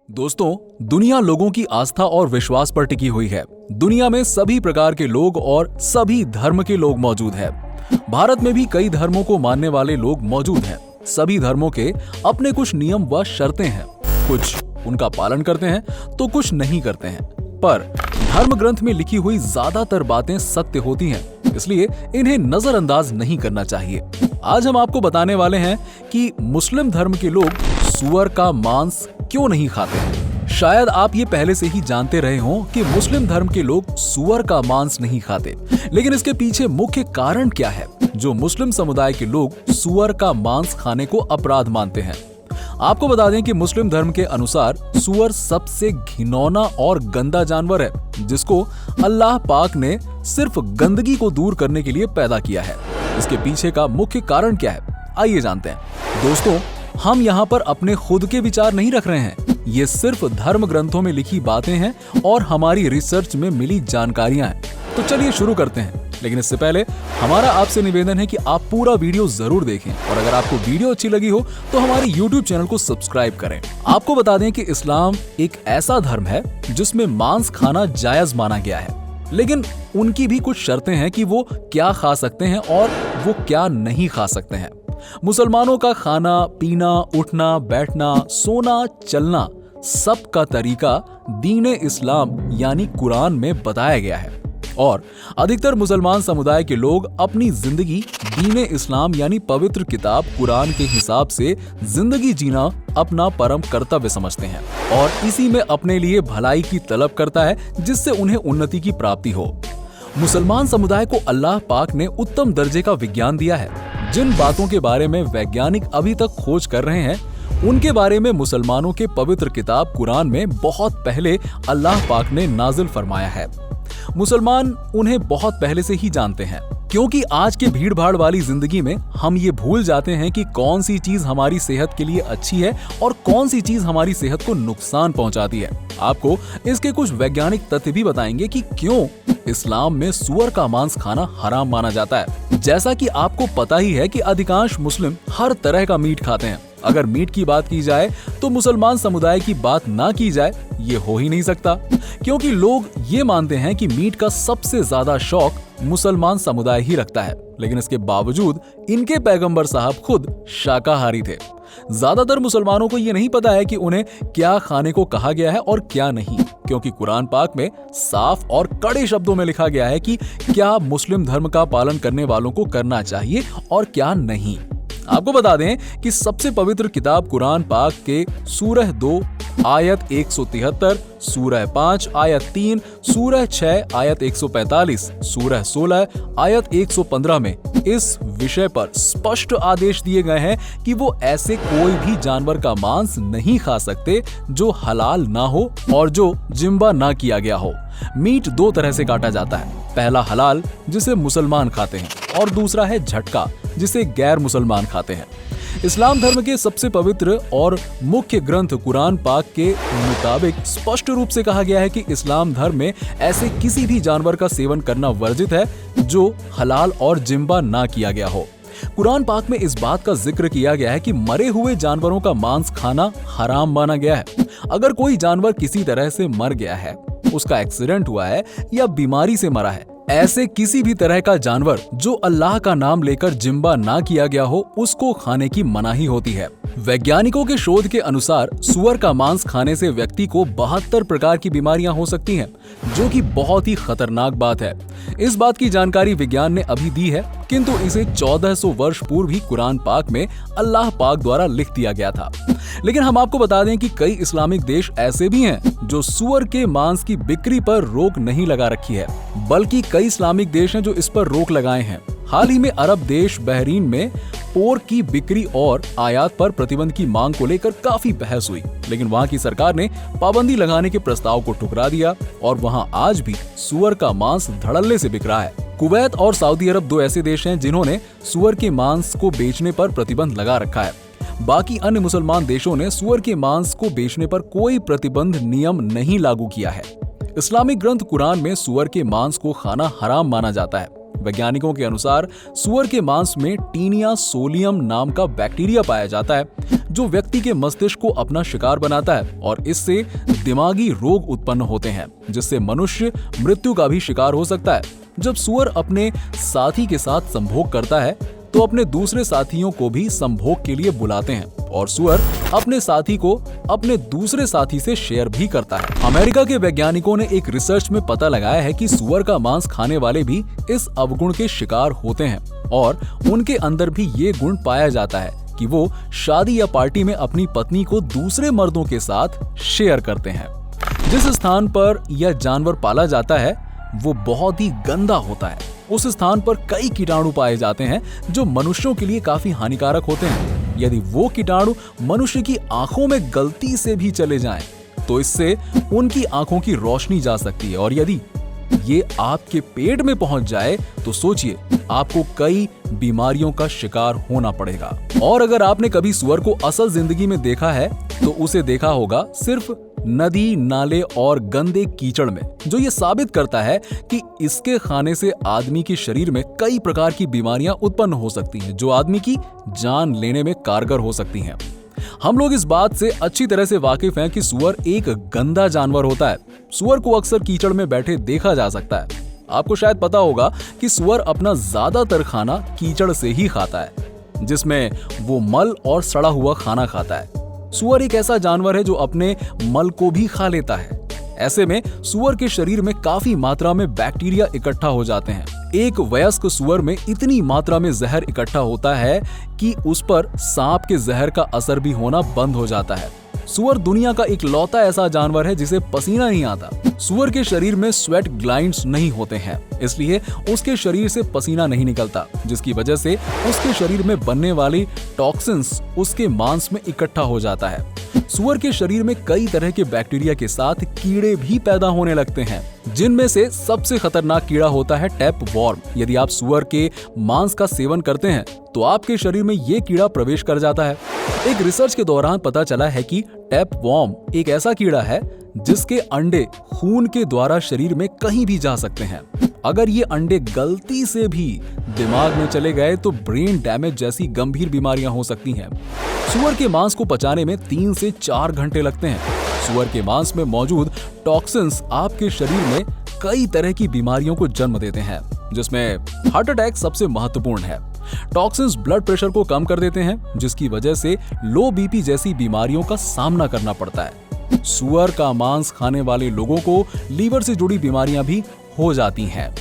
दोस्तों, दुनिया लोगों की आस्था और विश्वास पर टिकी हुई है। दुनिया में सभी प्रकार के लोग और सभी धर्म के लोग मौजूद हैं। भारत में भी कई धर्मों को मानने वाले लोग मौजूद हैं। सभी धर्मों के अपने कुछ नियम व शर्तें हैं। कुछ उनका पालन करते हैं तो कुछ नहीं करते हैं। पर धर्म ग्रंथ में लिखी हुई ज्यादातर बातें सत्य होती हैं, इसलिए इन्हें नजरअंदाज नहीं करना चाहिए। आज हम आपको बताने वाले हैं कि मुस्लिम धर्म के लोग सुअर का मांस क्यों नहीं खाते हैं। शायद आप ये पहले से ही जानते रहे हों कि मुस्लिम धर्म के लोग सुअर का मांस नहीं खाते, लेकिन इसके पीछे मुख्य कारण क्या है जो मुस्लिम समुदाय के लोग सुअर का मांस खाने को अपराध मानते हैं। आपको बता दें कि मुस्लिम धर्म के अनुसार सुअर सबसे घिनौना और गंदा जानवर है, जिसको अल्लाह पाक ने सिर्फ गंदगी को दूर करने के लिए पैदा किया है। इसके पीछे का मुख्य कारण क्या है, आइए जानते हैं। दोस्तों, हम यहाँ पर अपने खुद के विचार नहीं रख रहे हैं। ये सिर्फ धर्म ग्रंथों में लिखी बातें हैं और हमारी रिसर्च में मिली जानकारियां हैं। तो चलिए शुरू करते हैं, लेकिन इससे पहले हमारा आपसे निवेदन है कि आप पूरा वीडियो जरूर देखें और अगर आपको वीडियो अच्छी लगी हो तो हमारे YouTube चैनल को सब्सक्राइब करें। आपको बता दें कि इस्लाम एक ऐसा धर्म है जिसमें मांस खाना जायज माना गया है, लेकिन उनकी भी कुछ शर्तें हैं कि वो क्या खा सकते हैं और वो क्या नहीं खा सकते हैं। मुसलमानों का खाना पीना, उठना बैठना, सोना चलना सब का तरीका दीन इस्लाम यानी कुरान में बताया गया है और अधिकतर मुसलमान समुदाय के लोग अपनी जिंदगी दीन इस्लाम यानी पवित्र किताब कुरान के हिसाब से जिंदगी जीना अपना परम कर्तव्य समझते हैं और इसी में अपने लिए भलाई की तलब करता है, जिससे उन्हें उन्नति की प्राप्ति हो। मुसलमान समुदाय को अल्लाह पाक ने उत्तम दर्जे का विज्ञान दिया है। जिन बातों के बारे में वैज्ञानिक अभी तक खोज कर रहे हैं, उनके बारे में मुसलमानों के पवित्र किताब कुरान में बहुत पहले अल्लाह पाक ने नाजिल फरमाया है। मुसलमान उन्हें बहुत पहले से ही जानते हैं, क्योंकि आज के भीड़ भाड़ वाली जिंदगी में हम ये भूल जाते हैं कि कौन सी चीज हमारी सेहत के लिए अच्छी है और कौन सी चीज हमारी सेहत को नुकसान पहुंचाती है। आपको इसके कुछ वैज्ञानिक तथ्य भी बताएंगे कि क्यों इस्लाम में सुअर का मांस खाना हराम माना जाता है। जैसा कि आपको पता ही है कि अधिकांश मुस्लिम हर तरह का मीट खाते हैं। अगर मीट की बात की जाए तो मुसलमान समुदाय की बात ना की जाए ये हो ही नहीं सकता, क्योंकि लोग ये मानते हैं कि मीट का सबसे ज्यादा शौक मुसलमान समुदाय ही रखता है। लेकिन इसके बावजूद इनके पैगंबर साहब खुद शाकाहारी थे। ज्यादातर मुसलमानों को ये नहीं पता है कि उन्हें क्या खाने को कहा गया है और क्या नहीं, क्योंकि कुरान पाक में साफ और कड़े शब्दों में लिखा गया है कि क्या मुस्लिम धर्म का पालन करने वालों को करना चाहिए और क्या नहीं। आपको बता दें कि सबसे पवित्र किताब कुरान पाक के सूरह 2 आयत 173, सूरह 5 आयत 3, सूरह 6 आयत 145, सूरह 16 आयत 115 में इस विषय पर स्पष्ट आदेश दिए गए हैं कि वो ऐसे कोई भी जानवर का मांस नहीं खा सकते जो हलाल ना हो और जो जिम्बा ना किया गया हो। मीट दो तरह से काटा जाता है, पहला हलाल जिसे मुसलमान खाते हैं और दूसरा है झटका जिसे गैर मुसलमान खाते हैं। इस्लाम धर्म के सबसे पवित्र और मुख्य ग्रंथ कुरान पाक के मुताबिक स्पष्ट रूप से कहा गया है कि इस्लाम धर्म में ऐसे किसी भी जानवर का सेवन करना वर्जित है जो हलाल और जिम्बा ना किया गया हो। कुरान पाक में इस बात का जिक्र किया गया है कि मरे हुए जानवरों का मांस खाना हराम माना गया है। अगर कोई जानवर किसी तरह से मर गया है, उसका एक्सीडेंट हुआ है या बीमारी से मरा है, ऐसे किसी भी तरह का जानवर जो अल्लाह का नाम लेकर जिम्बा ना किया गया हो, उसको खाने की मनाही होती है। वैज्ञानिकों के शोध के अनुसार सुअर का मांस खाने से व्यक्ति को 72 प्रकार की बीमारियां हो सकती हैं, जो कि बहुत ही खतरनाक बात है। इस बात की जानकारी विज्ञान ने अभी दी है, किंतु इसे 1400 वर्ष पूर्व ही कुरान पाक में अल्लाह पाक द्वारा लिख दिया गया था। लेकिन हम आपको बता दें कि कई इस्लामिक देश ऐसे भी हैं जो सुअर के मांस की बिक्री पर रोक नहीं लगा रखी है, बल्कि कई इस्लामिक देश हैं जो इस पर रोक लगाए हैं। हाल ही में अरब देश बहरीन में पोर्क की बिक्री और आयात पर प्रतिबंध की मांग को लेकर काफी बहस हुई, लेकिन वहां की सरकार ने पाबंदी लगाने के प्रस्ताव को ठुकरा दिया और वहां आज भी सुअर का मांस धड़ल्ले से बिक रहा है। कुवैत और सऊदी अरब दो ऐसे देश हैं जिन्होंने सुअर के मांस को बेचने पर प्रतिबंध लगा रखा है। बाकी अन्य मुसलमान देशों ने सुअर के मांस को बेचने पर कोई प्रतिबंध नियम नहीं लागू किया है। इस्लामिक ग्रंथ कुरान में सुअर के मांस को खाना हराम माना जाता है। वैज्ञानिकों के अनुसार सुअर के मांस में टीनिया सोलियम नाम का बैक्टीरिया पाया जाता है, जो व्यक्ति के मस्तिष्क को अपना शिकार बनाता है और इससे दिमागी रोग उत्पन्न होते हैं, जिससे मनुष्य मृत्यु का भी शिकार हो सकता है। जब सुअर अपने साथी के साथ संभोग करता है तो अपने दूसरे साथियों को भी संभोग के लिए बुलाते हैं और सुअर अपने साथी को अपने दूसरे साथी से शेयर भी करता है। अमेरिका के वैज्ञानिकों ने एक रिसर्च में पता लगाया है कि सुअर का मांस खाने वाले भी इस अवगुण के शिकार होते हैं और उनके अंदर भी ये गुण पाया जाता है कि वो शादी या पार्टी में अपनी पत्नी को दूसरे मर्दों के साथ शेयर करते हैं। जिस स्थान पर यह जानवर पाला जाता है वो बहुत ही गंदा होता है। उस स्थान पर कई कीटाणु पाए जाते हैं जो मनुष्यों के लिए काफी हानिकारक होते हैं। यदि वो कीटाणु मनुष्य की आंखों में गलती से भी चले जाएं, तो इससे उनकी आंखों की रोशनी जा सकती है और यदि ये आपके पेट में पहुंच जाए तो सोचिए आपको कई बीमारियों का शिकार होना पड़ेगा। और अगर आपने कभी सुअर को असल जिंदगी में देखा है तो उसे देखा होगा सिर्फ नदी, नाले और गंदे कीचड़ में, जो ये साबित करता है कि इसके खाने से आदमी के शरीर में कई प्रकार की बीमारियां उत्पन्न हो सकती हैं, जो आदमी की जान लेने में कारगर हो सकती हैं। हम लोग इस बात से अच्छी तरह से वाकिफ हैं कि सुअर एक गंदा जानवर होता है। सुअर को अक्सर कीचड़ में बैठे देखा जा सकता है। आपको शायद पता होगा कि सुअर अपना ज्यादातर खाना कीचड़ से ही खाता है, जिसमें वो मल और सड़ा हुआ खाना खाता है। सुअर एक ऐसा जानवर है जो अपने मल को भी खा लेता है। ऐसे में सुअर के शरीर में काफी मात्रा में बैक्टीरिया इकट्ठा हो जाते हैं। एक वयस्क सुअर में इतनी मात्रा में जहर इकट्ठा होता है कि उस पर सांप के जहर का असर भी होना बंद हो जाता है। सुअर दुनिया का इकलौता ऐसा जानवर है जिसे पसीना नहीं आता। सुअर के शरीर में स्वेट ग्लैंड्स नहीं होते हैं, इसलिए उसके शरीर से पसीना नहीं निकलता, जिसकी वजह से उसके शरीर में बनने वाली टॉक्सिन्स उसके मांस में इकट्ठा हो जाता है। सुअर के शरीर में कई तरह के बैक्टीरिया के साथ कीड़े भी पैदा होने लगते हैं, जिनमें से सबसे खतरनाक कीड़ा होता है टैपवॉर्म। यदि आप सुअर के मांस का सेवन करते हैं तो आपके शरीर में ये कीड़ा प्रवेश कर जाता है। एक रिसर्च के दौरान पता चला है कि टैपवॉर्म एक ऐसा कीड़ा है जिसके अंडे खून के द्वारा शरीर में कहीं भी जा सकते हैं। अगर ये अंडे गलती से भी दिमाग में चले गए तो ब्रेन डैमेज जैसी गंभीर बीमारियां हो सकती हैं। सुअर के मांस को पचाने में 3 से 4 घंटे लगते हैं। सुअर के मांस में मौजूद टॉक्सिन्स आपके शरीर में कई तरह की बीमारियों को जन्म देते हैं, जिसमें हार्ट अटैक सबसे महत्वपूर्ण है। टॉक्सिन्स ब्लड प्रेशर को कम कर देते हैं, जिसकी वजह से लो बीपी जैसी बीमारियों का सामना करना पड़ता है। सुअर का मांस खाने वाले लोगों को लीवर से जुड़ी बीमारियां भी हो जाती हैं।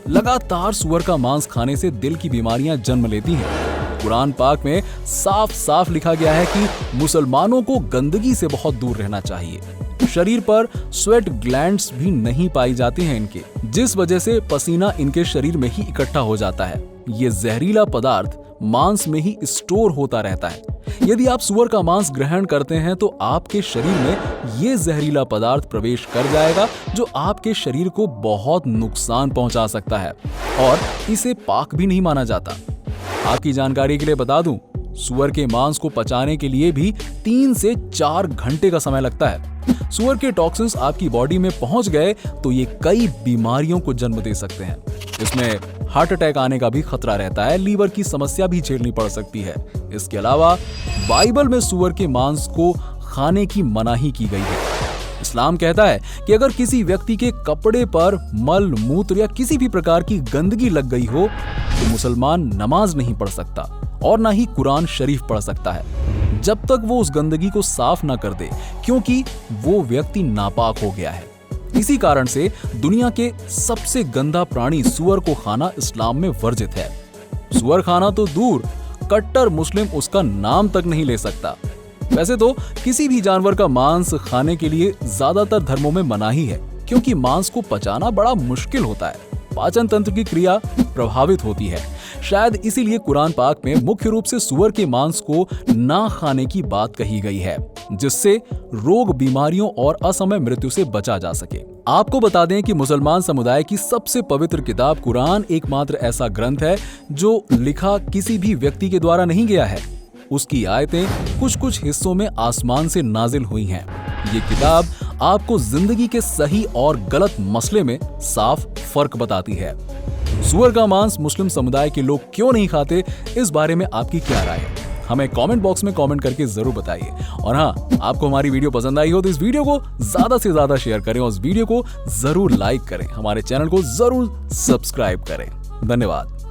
लगातार सुअर का मांस खाने से दिल की बीमारियां जन्म लेती हैं। कुरान पाक में साफ साफ लिखा गया है कि मुसलमानों को गंदगी से बहुत दूर रहना चाहिए। शरीर पर स्वेट ग्लैंड्स भी नहीं पाई जाती हैं इनके, जिस वजह से पसीना इनके शरीर में ही इकट्ठा हो जाता है। ये जहरीला पदार्थ मांस में ही स्टोर होता रहता है। यदि आप सुअर का मांस ग्रहण करते हैं तो आपके शरीर में ये जहरीला पदार्थ प्रवेश कर जाएगा, जो आपके शरीर को बहुत नुकसान पहुंचा सकता है और इसे पाक भी नहीं माना जाता। आपकी जानकारी के लिए बता दूं, सुअर के मांस को पचाने के लिए भी 3 से 4 घंटे का समय लगता है। सुअर के टॉक्सिन्स आपकी बॉडी में पहुंच गए तो ये कई बीमारियों को जन्म दे सकते हैं। इसमें हार्ट अटैक आने का भी खतरा रहता है, लीवर की समस्या भी झेलनी पड़ सकती है। इसके अलावा बाइबल में सुअर के मांस को खाने की मनाही की गई है। इस्लाम कहता है कि अगर किसी व्यक्ति के कपड़े पर मल, मूत्र या किसी भी प्रकार की गंदगी लग गई हो तो मुसलमान नमाज नहीं पढ़ सकता और ना ही कुरान शरीफ पढ़ सकता है जब तक वो उस गंदगी को साफ ना कर दे, क्योंकि वो व्यक्ति नापाक हो गया है। इसी कारण से दुनिया के सबसे गंदा प्राणी सुअर को खाना इस्लाम में वर्जित है। सुअर खाना तो दूर, कट्टर मुस्लिम उसका नाम तक नहीं ले सकता। वैसे तो किसी भी जानवर का मांस खाने के लिए ज्यादातर धर्मों में मनाही है, क्योंकि मांस को पचाना बड़ा मुश्किल होता है। पाचन तंत्र की क्रिया प्रभावित होती है। शायद इसीलिए कुरान पाक में मुख्य रूप से सुअर के मांस को ना खाने की बात कही गई है, जिससे रोग, बीमारियों और असमय मृत्यु से बचा जा सके। आपको बता दें कि मुसलमान समुदाय की सबसे पवित्र किताब कुरान एकमात्र ऐसा ग्रंथ है जो लिखा किसी भी व्यक्ति के द्वारा नहीं गया है। उसकी आयतें कुछ हिस्सों में आसमान से नाजिल हुई हैं। ये किताब आपको जिंदगी के सही और गलत मसले में साफ फर्क बताती है। सुअर का मांस मुस्लिम समुदाय के लोग क्यों नहीं खाते, इस बारे में आपकी क्या राय है? हमें कमेंट बॉक्स में कमेंट करके जरूर बताइए। और हाँ, आपको हमारी वीडियो पसंद आई हो तो इस वीडियो को ज्यादा से ज्यादा शेयर करें और इस वीडियो को जरूर लाइक करें। हमारे चैनल को जरूर सब्सक्राइब करें। धन्यवाद।